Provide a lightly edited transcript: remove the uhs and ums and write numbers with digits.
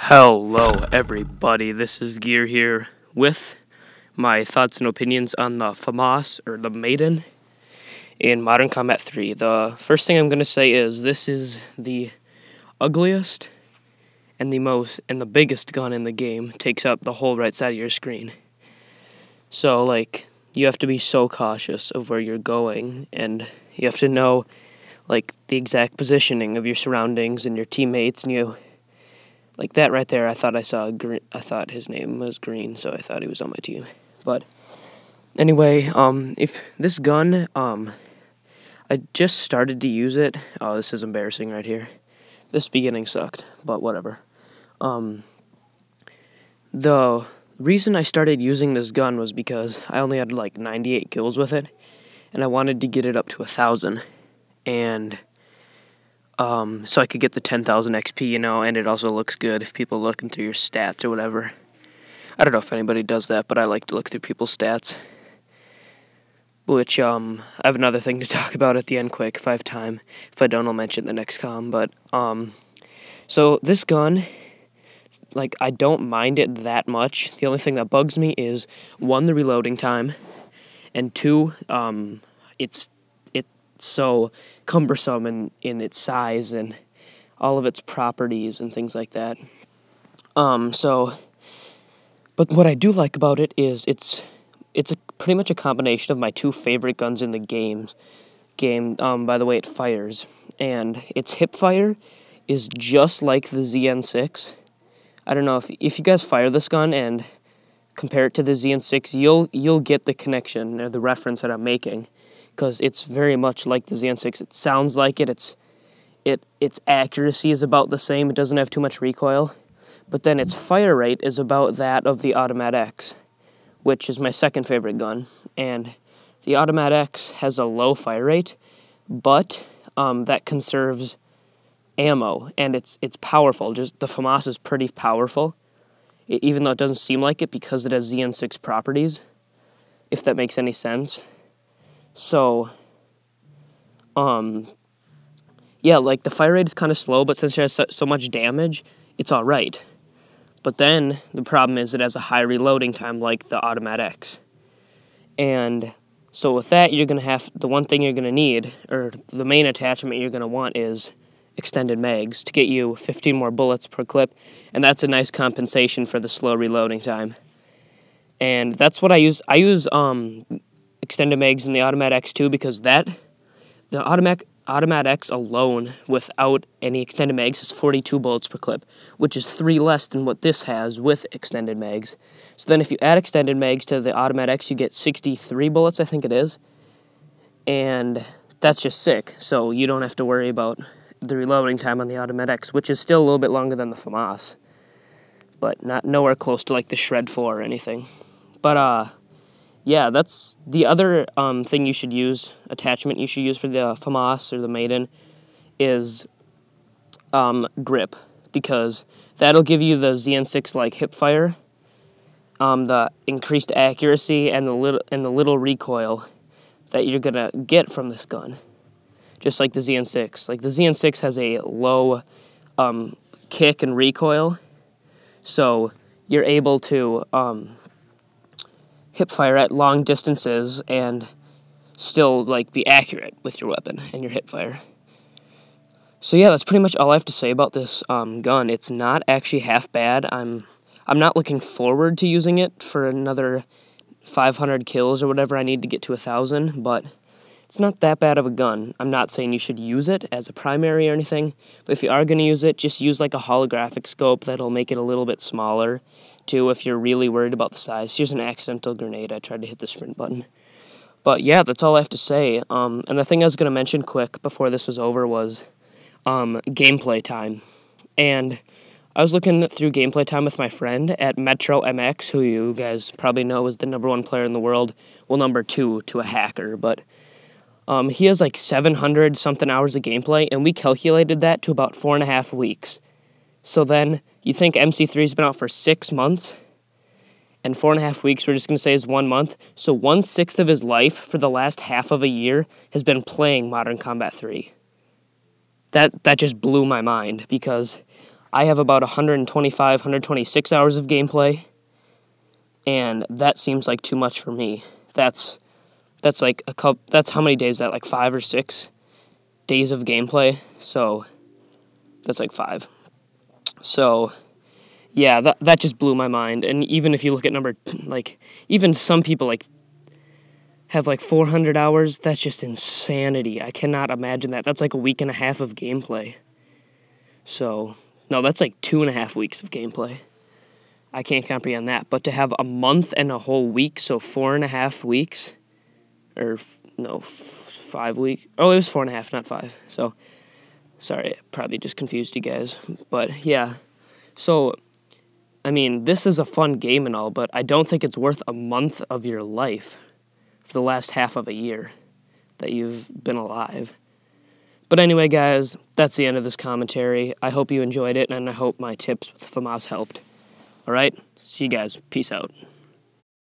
Hello everybody, this is Gear here with my thoughts and opinions on the FAMAS, or the Maiden, in Modern Combat 3. The first thing I'm going to say is this is the ugliest and the biggest gun in the game. Takes up the whole right side of your screen. So, you have to be so cautious of where you're going, and you have to know, the exact positioning of your surroundings and your teammates, and like that right there, I thought I saw green. I thought his name was Green, so I thought he was on my team. But anyway, if this gun, I just started to use it. Oh, this is embarrassing right here. This beginning sucked, but whatever. The reason I started using this gun was because I only had 98 kills with it, and I wanted to get it up to 1,000, and so I could get the 10,000 XP, and it also looks good if people looking through your stats or whatever. I don't know if anybody does that, but I like to look through people's stats. Which, I have another thing to talk about at the end quick, if I have time. If I don't, I'll mention the next com, but, so this gun, I don't mind it that much. The only thing that bugs me is, 1, the reloading time, and 2, it's so cumbersome in its size and all of its properties and things like that. But what I do like about it is it's pretty much a combination of my two favorite guns in the game. By the way, it fires, and its hip fire is just like the ZN6. I don't know if you guys fire this gun and compare it to the ZN6, you'll get the connection or the reference that I'm making. Because it's very much like the ZN6. It sounds like it. Its accuracy is about the same. It doesn't have too much recoil. But then its fire rate is about that of the Automat X, which is my second favorite gun. And the Automat X has a low fire rate, but that conserves ammo, and it's powerful. Just the FAMAS is pretty powerful, even though it doesn't seem like it because it has ZN6 properties, if that makes any sense. So, yeah, the fire rate is kind of slow, but since it has so much damage, it's alright. But then, the problem is it has a high reloading time like the Automat X. And so with that, you're going to have, the one thing you're going to need, or the main attachment you're going to want is extended mags to get you 15 more bullets per clip, and that's a nice compensation for the slow reloading time. And that's what I use. I use, extended mags in the Automat X too, because the Automat X alone, without any extended mags, has 42 bullets per clip, which is 3 less than what this has with extended mags. So then if you add extended mags to the Automat X, you get 63 bullets, I think it is, and that's just sick. So you don't have to worry about the reloading time on the Automat X, which is still a little bit longer than the FAMAS, but nowhere close to the Shred 4 or anything. But yeah, that's the other thing you should use, attachment you should use for the FAMAS or the Maiden, is grip, because that'll give you the ZN6 hip fire, the increased accuracy, and the little recoil that you're gonna get from this gun, just like the ZN6. The ZN6 has a low kick and recoil, so you're able to hip fire at long distances and still be accurate with your weapon and your hip fire. So yeah, that's pretty much all I have to say about this gun. It's not actually half bad. I'm not looking forward to using it for another 500 kills or whatever I need to get to 1,000, but it's not that bad of a gun. I'm not saying you should use it as a primary or anything, but if you are going to use it, just use a holographic scope that'll make it a little bit smaller too, if you're really worried about the size. Here's an accidental grenade. I tried to hit the sprint button. But yeah, that's all I have to say. And the thing I was going to mention quick before this was over was gameplay time. And I was looking through gameplay time with my friend at Metro MX, who you guys probably know is the #1 player in the world. Well, #2 to a hacker, but he has 700-something hours of gameplay, and we calculated that to about 4.5 weeks. So then, you think MC3's been out for 6 months, and 4.5 weeks, we're just going to say is 1 month. So 1/6 of his life for the last half of a year has been playing Modern Combat 3. That just blew my mind, because I have about 125, 126 hours of gameplay, and that seems like too much for me. That's like that's how many days is that, like 5 or 6 days of gameplay? So that's like 5. So yeah, that just blew my mind. And even if you look at even some people like have like 400 hours, that's just insanity. I cannot imagine that. That's like a week and a half of gameplay. So no, that's like 2.5 weeks of gameplay. I can't comprehend that. But to have a month and a whole week, so 4.5 weeks, or no, 5 weeks. Oh, it was 4.5, not 5. So, sorry, I probably just confused you guys. But yeah, so, I mean, this is a fun game and all, but I don't think it's worth a month of your life for the last half of a year that you've been alive. But anyway, guys, that's the end of this commentary. I hope you enjoyed it, and I hope my tips with FAMAS helped. All right? See you guys. Peace out.